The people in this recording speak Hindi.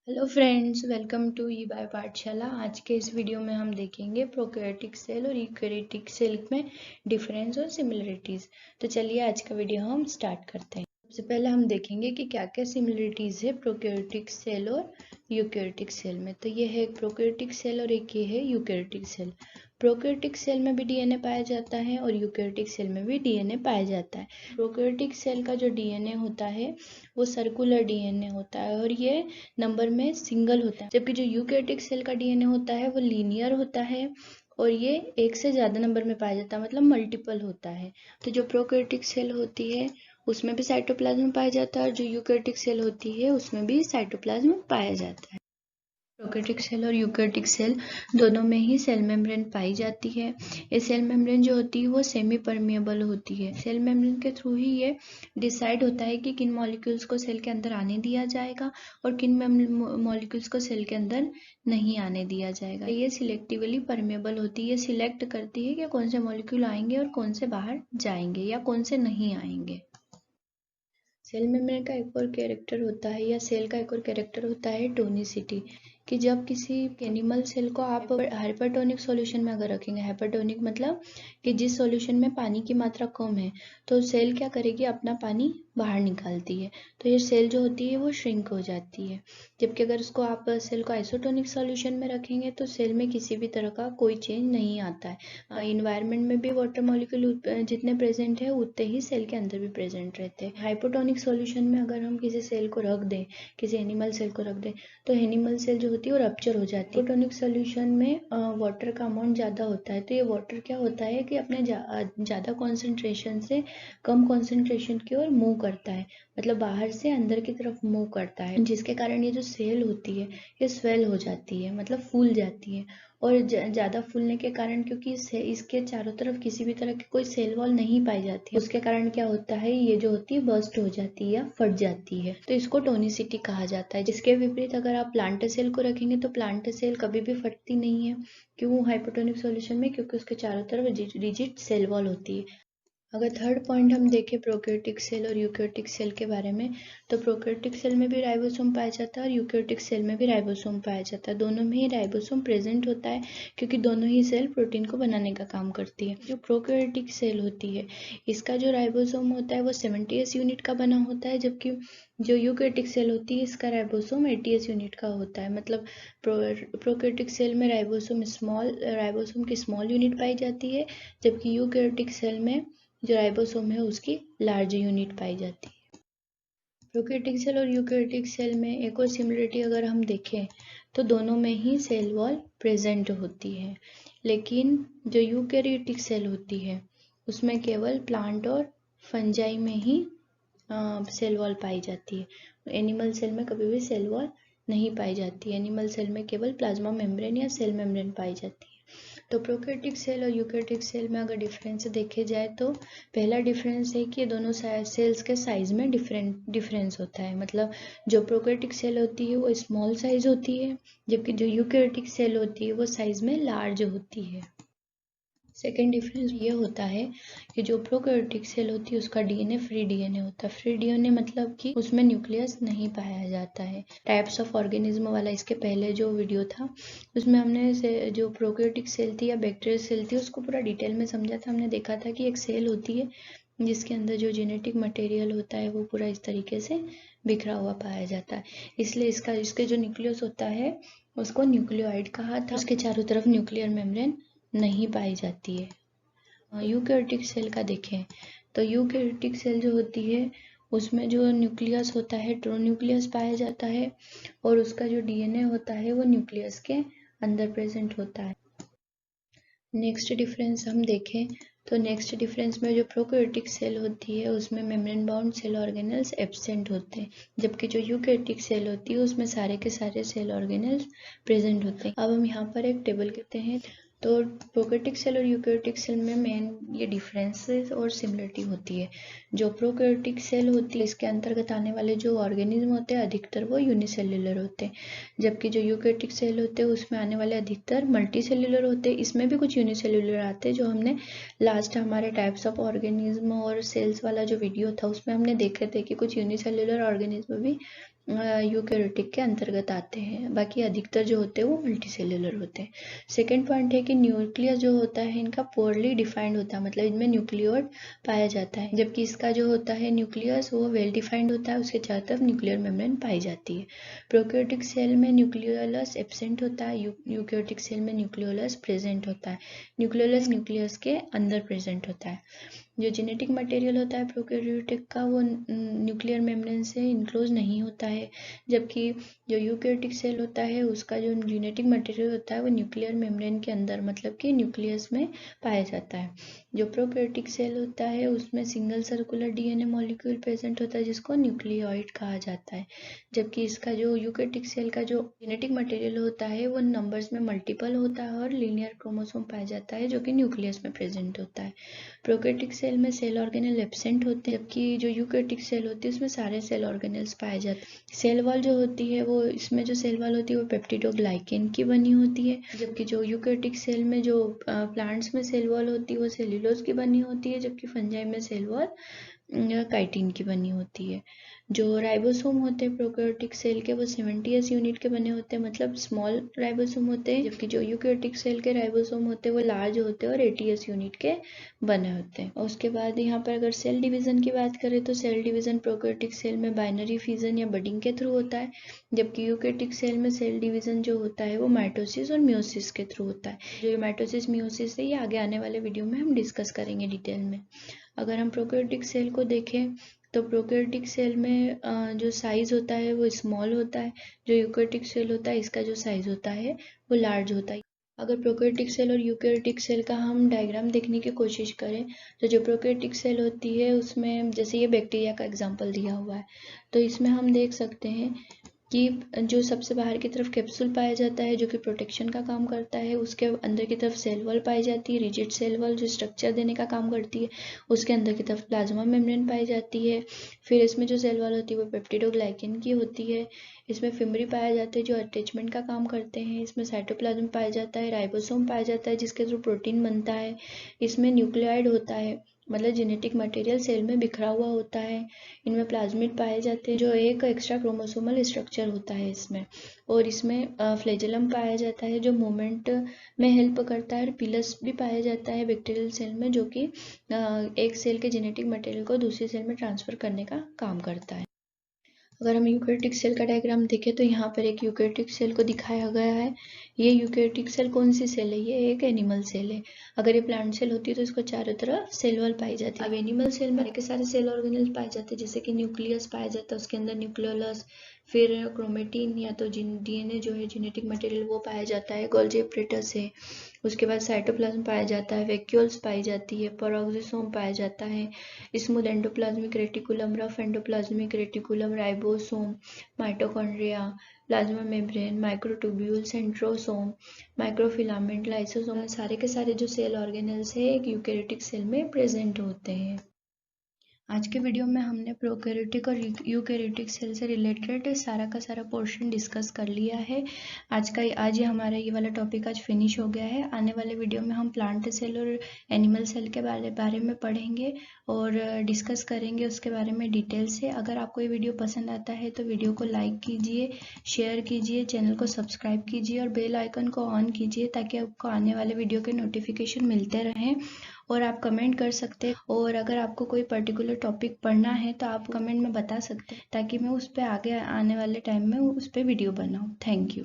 Hello friends, welcome to bio Pathshala. आज के इस वीडियो में हम देखेंगे प्रोकैरियोटिक सेल और यूकैरियोटिक सेल में डिफरेंस और सिमिलरिटीज़। तो चलिए आज का वीडियो हम स्टार्ट करते हैं। सबसे पहले हम देखेंगे कि क्या क्या सिमिलरिटीज़ है प्रोकैरियोटिक सेल और यूकैरियोटिक सेल में। तो ये है एक प्रोकैरियोटिक सेल और एक ये है यूकैरियोटिक सेल। प्रोकैरियोटिक सेल में भी डीएनए पाया जाता है और यूकैरियोटिक सेल में भी डीएनए पाया जाता है। प्रोकैरियोटिक सेल का जो डीएनए होता है वो सर्कुलर डीएनए होता है और ये नंबर में सिंगल होता है, जबकि जो यूकैरियोटिक सेल का डीएनए होता है वो लीनियर होता है और ये एक से ज़्यादा नंबर में पाया जाता है, मतलब मल्टीपल होता है। तो जो प्रोकैरियोटिक सेल होती है उसमें भी साइटोप्लाज्म पाया जाता है और जो यूकैरियोटिक सेल होती है उसमें भी साइटोप्लाज्म पाया जाता है। प्रोकैरियोटिक सेल और यूकैरियोटिक सेल दोनों में ही सेल मेम्ब्रेन पाई जाती है। ये सेल मेम्ब्रेन जो होती है वो सेमी परमिएबल होती है। सेल मेम्ब्रेन के थ्रू ही ये डिसाइड होता है कि किन मॉलिक्यूल्स को सेल के अंदर आने दिया जाएगा और किन मॉलिक्यूल्स को सेल के अंदर नहीं आने दिया जाएगा। ये सिलेक्टिवली परमिएबल होती है, ये सिलेक्ट करती है कि कौन से मॉलिक्यूल आएंगे और कौन से बाहर जाएंगे या कौन से नहीं आएंगे। सेल मेम्ब्रेन का एक और कैरेक्टर होता है या सेल का एक और कैरेक्टर होता है टोनिसिटी, कि जब किसी एनिमल सेल को आप हाइपरटोनिक सॉल्यूशन में अगर रखेंगे, हाइपरटोनिक मतलब कि जिस सॉल्यूशन में पानी की मात्रा कम है, तो सेल क्या करेगी, अपना पानी बाहर निकालती है, तो ये सेल जो होती है वो श्रिंक हो जाती है। जबकि अगर उसको आप सेल को आइसोटोनिक सॉल्यूशन में रखेंगे तो सेल में किसी भी तरह का कोई चेंज नहीं आता है। इन्वायरमेंट में भी वाटर मॉलिक्यूल जितने प्रेजेंट है उतने ही सेल के अंदर भी प्रेजेंट रहते हैं। हाइपोटोनिक सॉल्यूशन में अगर हम किसी सेल को रख दें, किसी एनिमल सेल को रख दें, तो एनिमल सेल जो होती है वो रप्चर हो जाती है। हाइपोटोनिक सॉल्यूशन में वाटर का अमाउंट ज़्यादा होता है, तो ये वाटर क्या होता है कि अपने ज़्यादा कॉन्सेंट्रेशन से कम कॉन्सेंट्रेशन की ओर मूव करता है, मतलब बाहर से अंदर की तरफ मूव करता है, जिसके कारण ये जो सेल होती है ये स्वेल हो जाती है, मतलब फूल जाती है। और ज़्यादा फूलने के कारण, क्योंकि इसके चारों तरफ किसी भी तरह की कोई सेल वॉल नहीं पाई जाती, उसके कारण क्या होता है, ये जो होती है बर्स्ट हो जाती है या फट जाती है, तो इसको टोनिसिटी कहा जाता है। जिसके विपरीत अगर आप प्लांट सेल को रखेंगे तो प्लांट सेल कभी भी फटती नहीं है। क्यों हाइपोटोनिक सॉल्यूशन में? क्योंकि उसके चारों तरफ रिजिड सेल वॉल होती है। अगर थर्ड पॉइंट हम देखें प्रोकैरियोटिक सेल और यूकैरियोटिक सेल के बारे में, तो प्रोकैरियोटिक सेल में भी राइबोसोम पाया जाता है और यूकैरियोटिक सेल में भी राइबोसोम पाया जाता है। दोनों में ही राइबोसोम प्रेजेंट होता है क्योंकि दोनों ही सेल प्रोटीन को बनाने का काम करती है। जो प्रोकैरियोटिक सेल होती है इसका जो राइबोसोम होता है वो 70s यूनिट का बना होता है, जबकि जो यूकैरियोटिक सेल होती है इसका राइबोसोम 80s यूनिट का होता है। मतलब प्रोकैरियोटिक सेल में राइबोसोम की स्मॉल यूनिट पाई जाती है, जबकि यूकैरियोटिक सेल में जो राइबोसोम है उसकी लार्ज यूनिट पाई जाती है। प्रोकैरियोटिक सेल और यूकैरियोटिक सेल में एक और सिमिलरिटी अगर हम देखें तो दोनों में ही सेल वॉल प्रेजेंट होती है, लेकिन जो यूकैरियोटिक सेल होती है उसमें केवल प्लांट और फंजाई में ही सेल वॉल पाई जाती है। एनिमल सेल में कभी भी सेल वॉल नहीं पाई जाती है। एनिमल सेल में केवल प्लाज्मा मेम्ब्रेन या सेल मेम्ब्रेन पाई जाती है। तो प्रोकैरियोटिक सेल और यूकैरियोटिक सेल में अगर डिफरेंस देखे जाए तो पहला डिफरेंस है कि ये दोनों सेल्स के साइज में डिफरेंस होता है। मतलब जो प्रोकैरियोटिक सेल होती है वो स्मॉल साइज होती है, जबकि जो यूकैरियोटिक सेल होती है वो साइज में लार्ज होती है। सेकेंड डिफरेंस ये होता है कि जो प्रोकैरियोटिक सेल होती है उसका डीएनए फ्री डीएनए होता है। फ्री डीएनए मतलब कि उसमें न्यूक्लियस नहीं पाया जाता है। टाइप्स ऑफ ऑर्गेनिज्म वाला इसके पहले जो वीडियो था उसमें हमने जो प्रोकैरियोटिक सेल थी या बैक्टीरियल सेल थी उसको पूरा डिटेल में समझा था। हमने देखा था कि एक सेल होती है जिसके अंदर जो जेनेटिक मटेरियल होता है वो पूरा इस तरीके से बिखरा हुआ पाया जाता है, इसलिए इसके जो न्यूक्लियस होता है उसको न्यूक्लियोइड कहा था। उसके चारों तरफ न्यूक्लियर मेम्ब्रेन नहीं पाई जाती है। यूकैरियोटिक सेल का देखें तो यूकैरियोटिक सेल जो होती है उसमें जो न्यूक्लियस होता है ट्रू न्यूक्लियस पाया जाता है और उसका जो डीएनए होता है वो न्यूक्लियस के अंदर प्रेजेंट होता है। नेक्स्ट डिफरेंस हम देखें तो नेक्स्ट डिफरेंस में जो प्रोकैरियोटिक सेल होती है उसमें membrane bound cell organelles absent होते हैं, जबकि जो यूकैरियोटिक सेल होती है उसमें सारे के सारे सेल ऑर्गेनेल्स प्रेजेंट होते हैं। अब हम यहाँ पर एक टेबल करते हैं। तो प्रोकैरियोटिक सेल और यूकैरियोटिक सेल में मेन ये डिफरेंसेस और सिमिलरिटी होती है। जो प्रोकैरियोटिक सेल होती है इसके अंतर्गत आने वाले जो ऑर्गेनिज्म होते हैं अधिकतर वो यूनिसेल्युलर होते हैं, जबकि जो यूकैरियोटिक सेल होते हैं उसमें आने वाले अधिकतर मल्टीसेल्युलर होते हैं। इसमें भी कुछ यूनिसेल्युलर आते हैं, जो हमने लास्ट हमारे टाइप्स ऑफ ऑर्गेनिज्म और सेल्स वाला जो वीडियो था उसमें हमने देखे थे कि कुछ यूनिसेल्युलर ऑर्गेनिज्म भी यूकैरियोटिक के अंतर्गत आते हैं। बाकी अधिकतर जो होते हैं वो मल्टीसेल्युलर होते हैं। सेकेंड पॉइंट है कि न्यूक्लियस जो होता है इनका पोरली डिफाइंड होता है, मतलब इनमें न्यूक्लियोइड पाया जाता है, जबकि इसका जो होता है न्यूक्लियस वो वेल डिफाइंड होता है, उसके चारों तरफ न्यूक्लियर मेम्ब्रेन पाई जाती है। प्रोकैरियोटिक सेल में न्यूक्लियोलस एब्सेंट होता है, यूकैरियोटिक सेल में न्यूक्लियोलस प्रेजेंट होता है। न्यूक्लियोलस न्यूक्लियस के अंदर प्रेजेंट होता है। जो जेनेटिक मटेरियल होता है प्रोकैरियोटिक का वो न्यूक्लियर मेम्ब्रेन से इनक्लोज नहीं होता है, जबकि जो यूकैरियोटिक सेल होता है उसका जो जेनेटिक मटेरियल होता है वो न्यूक्लियर मेम्ब्रेन के अंदर, मतलब कि न्यूक्लियस में पाया जाता है। जो प्रोकैरियोटिक सेल होता है उसमें single circular DNA molecule present होता है जिसको न्यूक्लियोइड कहा जाता है, जबकि इसका जो यूकैरियोटिक सेल का जो जेनेटिक मटेरियल होता है वो नंबर्स में मल्टीपल होता है और लीनियर क्रोमोसोम पाया जाता है जो कि न्यूक्लियस में प्रेजेंट होता है। प्रोकैरियोटिक सेल में सेल ऑर्गेनेल एब्सेंट होते हैं, जबकि जो यूकैरियोटिक सेल होती है उसमें सारे सेल ऑर्गेनेल्स पाए जाते हैं। सेल वॉल जो होती है वो इसमें जो सेल वॉल होती है वो पेप्टिडोग्लाइकेन की बनी होती है, जबकि जो यूकैरियोटिक सेल में जो प्लांट्स में सेल वॉल होती है वो सेल्यूलोज की बनी होती है, जबकि फंजाई में सेल वॉल काइटिन की बनी होती है। जो राइबोसोम होते हैं प्रोकैरियोटिक सेल के वो 70s यूनिट के बने होते हैं, मतलब स्मॉल राइबोसोम होते हैं, जबकि जो यूकैरियोटिक सेल के राइबोसोम होते हैं वो लार्ज होते हैं और 80s यूनिट के बने होते हैं। और उसके बाद यहाँ पर अगर सेल डिवीजन की बात करें तो सेल डिवीजन प्रोकैरियोटिक सेल में बाइनरी फिजन या बडिंग के थ्रू होता है, जबकि यूकैरियोटिक सेल में सेल डिवीजन जो होता है वो माइटोसिस और मियोसिस के थ्रू होता है। जो माइटोसिस मियोसिस है ये आगे आने वाले वीडियो में हम डिस्कस करेंगे डिटेल में। अगर हम प्रोकैरियोटिक सेल को देखें तो प्रोकैरियोटिक सेल में जो साइज होता है वो स्मॉल होता है, जो यूकैरियोटिक सेल होता है इसका जो साइज होता है वो लार्ज होता है। अगर प्रोकैरियोटिक सेल और यूकैरियोटिक सेल का हम डायग्राम देखने की कोशिश करें तो जो प्रोकैरियोटिक सेल होती है उसमें जैसे ये बैक्टीरिया का एग्जांपल दिया हुआ है, तो इसमें हम देख सकते हैं कि जो सबसे बाहर की तरफ कैप्सूल पाया जाता है जो कि प्रोटेक्शन का काम करता है, उसके अंदर की तरफ सेल वॉल पाई जाती है, रिजिड सेल वॉल जो स्ट्रक्चर देने का काम करती है, उसके अंदर की तरफ प्लाज्मा मेम्ब्रेन पाई जाती है। फिर इसमें जो सेल वॉल होती है वो पेप्टिडोग्लाइकेन की होती है। इसमें फिम्बरी पाया जाता है जो अटैचमेंट का काम करते हैं। इसमें साइटोप्लाज्म पाया जाता है, राइबोसोम पाया जाता है जिसके थ्रू प्रोटीन बनता है। इसमें न्यूक्लियोइड होता है, मतलब जेनेटिक मटेरियल सेल में बिखरा हुआ होता है। इनमें प्लाज्मिड पाए जाते हैं जो एक एक्स्ट्रा क्रोमोसोमल स्ट्रक्चर होता है इसमें, और इसमें फ्लैजेलम पाया जाता है जो मूवमेंट में हेल्प करता है, और पिलस भी पाया जाता है बैक्टीरियल सेल में जो कि एक सेल के जेनेटिक मटेरियल को दूसरी सेल में ट्रांसफर करने का काम करता है। अगर हम यूकैरियोटिक सेल का डायग्राम देखें तो यहाँ पर एक यूकैरियोटिक सेल को दिखाया गया है। ये यूकैरियोटिक सेल कौन सी सेल है? ये एक एनिमल सेल है। अगर ये प्लांट सेल होती है तो इसको चारों तरफ सेल वॉल पाई जाती है। अब एनिमल सेल में के सारे सेल ऑर्गेनेल पाए जाते हैं, जैसे कि न्यूक्लियस पाया जाता है, उसके अंदर न्यूक्लियोलस, फिर क्रोमेटिन या तो डीएनए जो है जेनेटिक मटेरियल वो पाया जाता है, गोल्जी एपरेटस है। उसके बाद साइटोप्लाज्म पाया जाता है, वैक्यूल्स पाई जाती है, पेरोक्सिसोम पाया जाता है, smooth endoplasmic reticulum, rough endoplasmic reticulum, ribosome, mitochondria, plasma membrane, microtubule, centrosome, microfilament, lysosome, सारे के सारे जो सेल ऑर्गेनेल्स है एक यूकैरियोटिक सेल में प्रेजेंट होते हैं। आज के वीडियो में हमने प्रोकैरियोटिक और यूकैरियोटिक सेल से रिलेटेड सारा का सारा पोर्शन डिस्कस कर लिया है। आज ये हमारा ये वाला टॉपिक आज फिनिश हो गया है। आने वाले वीडियो में हम प्लांट सेल और एनिमल सेल के बारे में पढ़ेंगे और डिस्कस करेंगे उसके बारे में डिटेल से। अगर आपको ये वीडियो पसंद आता है तो वीडियो को लाइक कीजिए, शेयर कीजिए, चैनल को सब्सक्राइब कीजिए और बेल आइकन को ऑन कीजिए ताकि आपको आने वाले वीडियो के नोटिफिकेशन मिलते रहें। और आप कमेंट कर सकते हैं, और अगर आपको कोई पर्टिकुलर टॉपिक पढ़ना है तो आप कमेंट में बता सकते हैं ताकि मैं उस पर आगे आने वाले टाइम में उस पर वीडियो बनाऊँ। Thank you.